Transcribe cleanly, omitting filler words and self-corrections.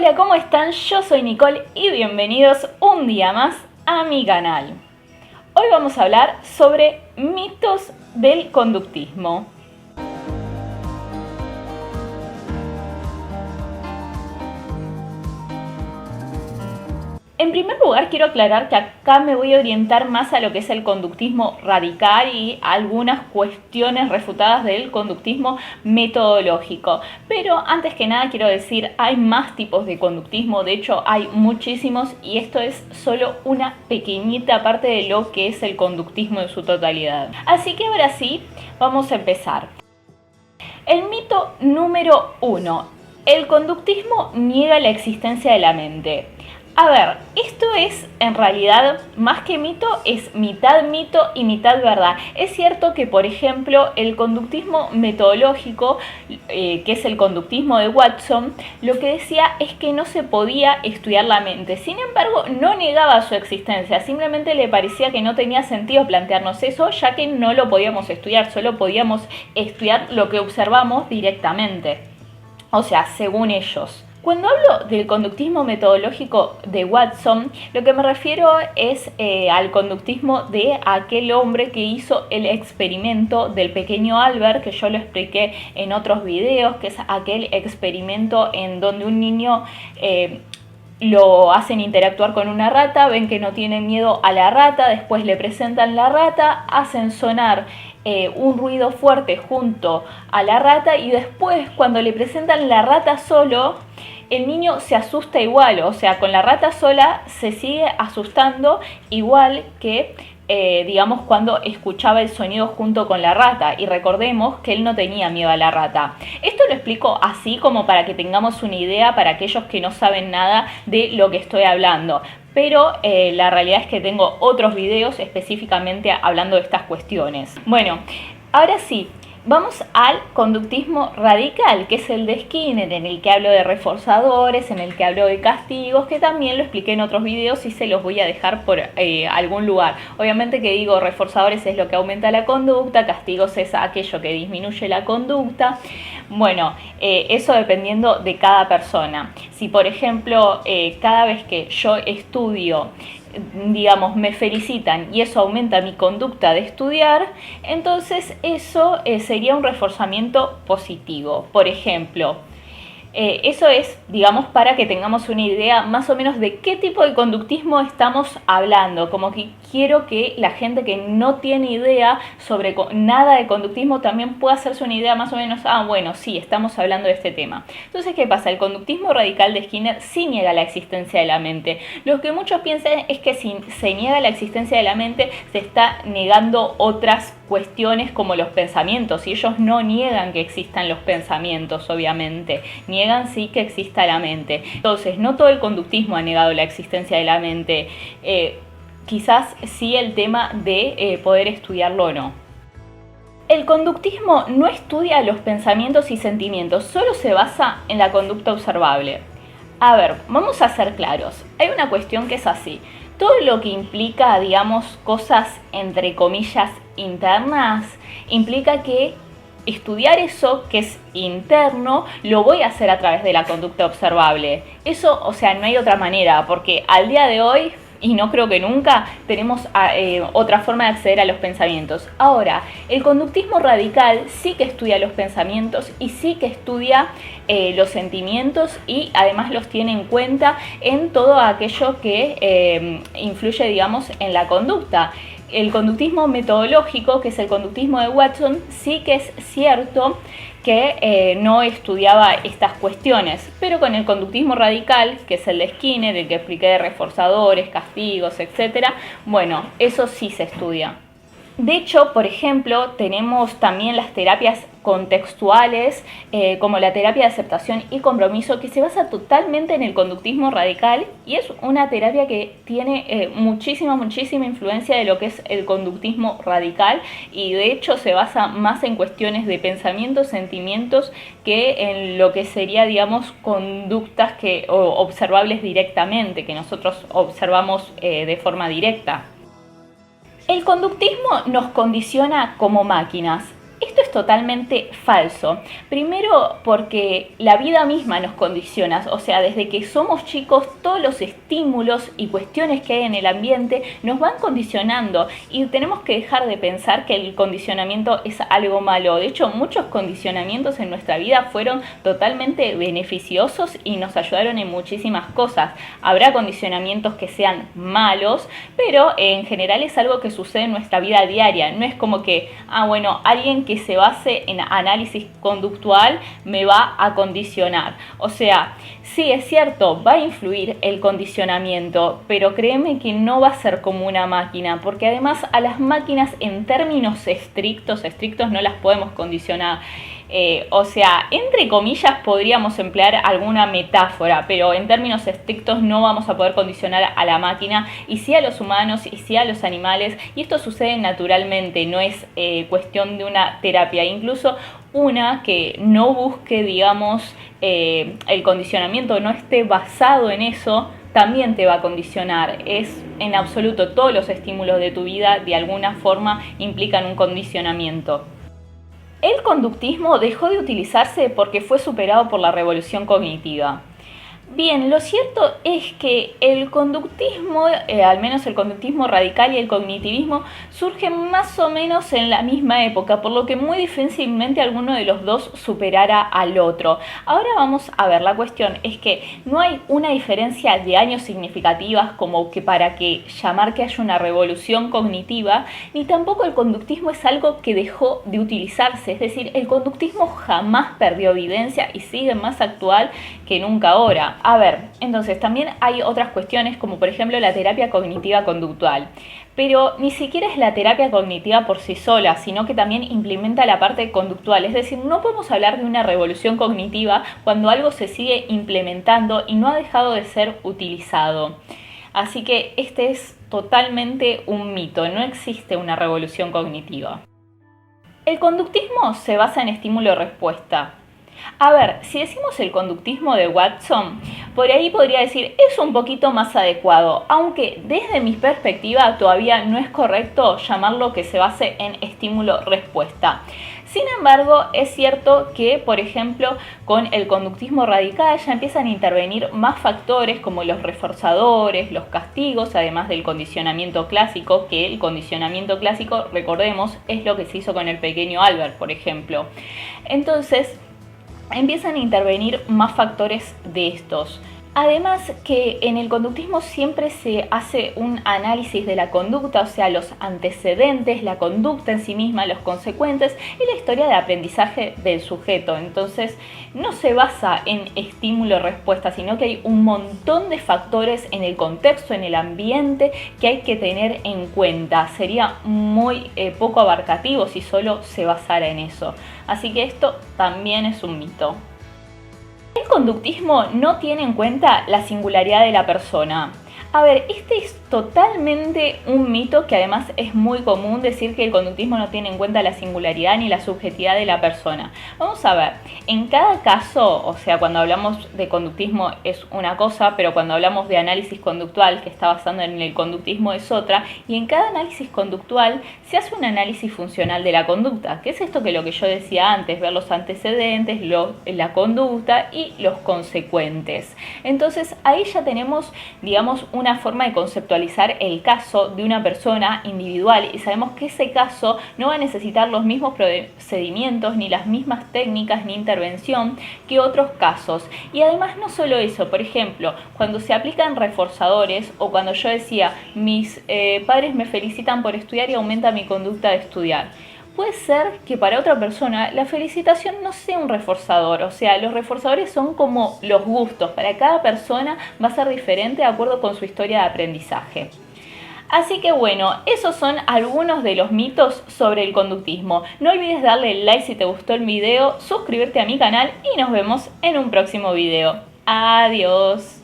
Hola, ¿cómo están? Yo soy Nicole y bienvenidos un día más a mi canal. Hoy vamos a hablar sobre mitos del conductismo. En primer lugar, quiero aclarar que acá me voy a orientar más a lo que es el conductismo radical y algunas cuestiones refutadas del conductismo metodológico. Pero antes que nada quiero decir, hay más tipos de conductismo, de hecho hay muchísimos y esto es solo una pequeñita parte de lo que es el conductismo en su totalidad. Así que ahora sí, vamos a empezar. El mito número 1. El conductismo niega la existencia de la mente. A ver, esto es en realidad más que mito, es mitad mito y mitad verdad. Es cierto que, por ejemplo, el conductismo metodológico, que es el conductismo de Watson, lo que decía es que no se podía estudiar la mente. Sin embargo, no negaba su existencia, simplemente le parecía que no tenía sentido plantearnos eso, ya que no lo podíamos estudiar, solo podíamos estudiar lo que observamos directamente. O sea, según ellos. Cuando hablo del conductismo metodológico de Watson, lo que me refiero es al conductismo de aquel hombre que hizo el experimento del pequeño Albert, que yo lo expliqué en otros videos, que es aquel experimento en donde un niño lo hacen interactuar con una rata, ven que no tiene miedo a la rata, después le presentan la rata, hacen sonar un ruido fuerte junto a la rata y después cuando le presentan la rata solo, el niño se asusta igual, o sea, con la rata sola se sigue asustando igual que digamos cuando escuchaba el sonido junto con la rata, y recordemos que él no tenía miedo a la rata. Esto lo explico así como para que tengamos una idea para aquellos que no saben nada de lo que estoy hablando, pero la realidad es que tengo otros videos específicamente hablando de estas cuestiones. Bueno, ahora sí, vamos al conductismo radical, que es el de Skinner, en el que hablo de reforzadores, en el que hablo de castigos, que también lo expliqué en otros videos y se los voy a dejar por algún lugar. Obviamente que digo reforzadores es lo que aumenta la conducta, castigos es aquello que disminuye la conducta. Bueno, eso dependiendo de cada persona. Si por ejemplo cada vez que yo estudio, digamos, me felicitan y eso aumenta mi conducta de estudiar, entonces eso sería un reforzamiento positivo. Por ejemplo, eso es, digamos, para que tengamos una idea más o menos de qué tipo de conductismo estamos hablando. Como que quiero que la gente que no tiene idea sobre nada de conductismo también pueda hacerse una idea más o menos, bueno, sí, estamos hablando de este tema. Entonces, ¿qué pasa? El conductismo radical de Skinner sí niega la existencia de la mente. Lo que muchos piensan es que si se niega la existencia de la mente, se está negando otras cuestiones como los pensamientos, y ellos no niegan que existan los pensamientos, obviamente, niegan sí que exista la mente. Entonces, no todo el conductismo ha negado la existencia de la mente, quizás sí el tema de poder estudiarlo o no. El conductismo no estudia los pensamientos y sentimientos, solo se basa en la conducta observable. A ver, vamos a ser claros, hay una cuestión que es así. Todo lo que implica, digamos, cosas entre comillas internas, implica que estudiar eso que es interno lo voy a hacer a través de la conducta observable. Eso, o sea, no hay otra manera, porque al día de hoy, y no creo que nunca, tenemos otra forma de acceder a los pensamientos. Ahora, el conductismo radical sí que estudia los pensamientos y sí que estudia los sentimientos, y además los tiene en cuenta en todo aquello que influye, digamos, en la conducta. El conductismo metodológico, que es el conductismo de Watson, sí que es cierto que no estudiaba estas cuestiones, pero con el conductismo radical, que es el de Skinner, el que expliqué de reforzadores, castigos, etc., bueno, eso sí se estudia. De hecho, por ejemplo, tenemos también las terapias contextuales, como la terapia de aceptación y compromiso, que se basa totalmente en el conductismo radical, y es una terapia que tiene muchísima influencia de lo que es el conductismo radical, y de hecho se basa más en cuestiones de pensamientos, sentimientos, que en lo que sería, digamos, conductas observables directamente, que nosotros observamos de forma directa. El conductismo nos condiciona como máquinas. Esto es totalmente falso. Primero porque la vida misma nos condiciona, o sea, desde que somos chicos todos los estímulos y cuestiones que hay en el ambiente nos van condicionando y tenemos que dejar de pensar que el condicionamiento es algo malo. De hecho, muchos condicionamientos en nuestra vida fueron totalmente beneficiosos y nos ayudaron en muchísimas cosas. Habrá condicionamientos que sean malos, pero en general es algo que sucede en nuestra vida diaria. No es como que, bueno, alguien que se base en análisis conductual me va a condicionar. O sea, sí, es cierto, va a influir el condicionamiento, pero créeme que no va a ser como una máquina, porque además a las máquinas en términos estrictos no las podemos condicionar. O sea, entre comillas podríamos emplear alguna metáfora, pero en términos estrictos no vamos a poder condicionar a la máquina, y sí a los humanos y sí a los animales, y esto sucede naturalmente, no es cuestión de una terapia. Incluso una que no busque, digamos, el condicionamiento, no esté basado en eso, también te va a condicionar. Es en absoluto, todos los estímulos de tu vida de alguna forma implican un condicionamiento. El conductismo dejó de utilizarse porque fue superado por la revolución cognitiva. Bien, lo cierto es que el conductismo, al menos el conductismo radical y el cognitivismo, surgen más o menos en la misma época, por lo que muy difícilmente alguno de los dos superara al otro. Ahora vamos a ver, la cuestión es que no hay una diferencia de años significativas como que para que llamar que haya una revolución cognitiva, ni tampoco el conductismo es algo que dejó de utilizarse, es decir, el conductismo jamás perdió vigencia y sigue más actual que nunca ahora. A ver, entonces también hay otras cuestiones como por ejemplo la terapia cognitiva conductual, pero ni siquiera es la terapia cognitiva por sí sola, sino que también implementa la parte conductual, es decir, no podemos hablar de una revolución cognitiva cuando algo se sigue implementando y no ha dejado de ser utilizado. Así que este es totalmente un mito, no existe una revolución cognitiva. El conductismo se basa en estímulo-respuesta. A ver, si decimos el conductismo de Watson, por ahí podría decir es un poquito más adecuado, aunque desde mi perspectiva todavía no es correcto llamarlo que se base en estímulo-respuesta. Sin embargo, es cierto que, por ejemplo, con el conductismo radical ya empiezan a intervenir más factores como los reforzadores, los castigos, además del condicionamiento clásico, que el condicionamiento clásico, recordemos, es lo que se hizo con el pequeño Albert, por ejemplo. Entonces, empiezan a intervenir más factores de estos. Además que en el conductismo siempre se hace un análisis de la conducta, o sea, los antecedentes, la conducta en sí misma, los consecuentes y la historia de aprendizaje del sujeto. Entonces no se basa en estímulo-respuesta, sino que hay un montón de factores en el contexto, en el ambiente que hay que tener en cuenta. Sería muy poco abarcativo si solo se basara en eso. Así que esto también es un mito. El conductismo no tiene en cuenta la singularidad de la persona. A ver, este es totalmente un mito que además es muy común decir que el conductismo no tiene en cuenta la singularidad ni la subjetividad de la persona. Vamos a ver, en cada caso, o sea, cuando hablamos de conductismo es una cosa, pero cuando hablamos de análisis conductual que está basado en el conductismo es otra, y en cada análisis conductual se hace un análisis funcional de la conducta, que es esto que lo que yo decía antes, ver los antecedentes, la conducta y los consecuentes. Entonces ahí ya tenemos, digamos, una forma de conceptualizar el caso de una persona individual y sabemos que ese caso no va a necesitar los mismos procedimientos ni las mismas técnicas ni intervención que otros casos. Y además no solo eso, por ejemplo, cuando se aplican reforzadores o cuando yo decía mis padres me felicitan por estudiar y aumenta mi conducta de estudiar. Puede ser que para otra persona la felicitación no sea un reforzador, o sea, los reforzadores son como los gustos, para cada persona va a ser diferente de acuerdo con su historia de aprendizaje. Así que bueno, esos son algunos de los mitos sobre el conductismo. No olvides darle like si te gustó el video, suscribirte a mi canal y nos vemos en un próximo video. Adiós.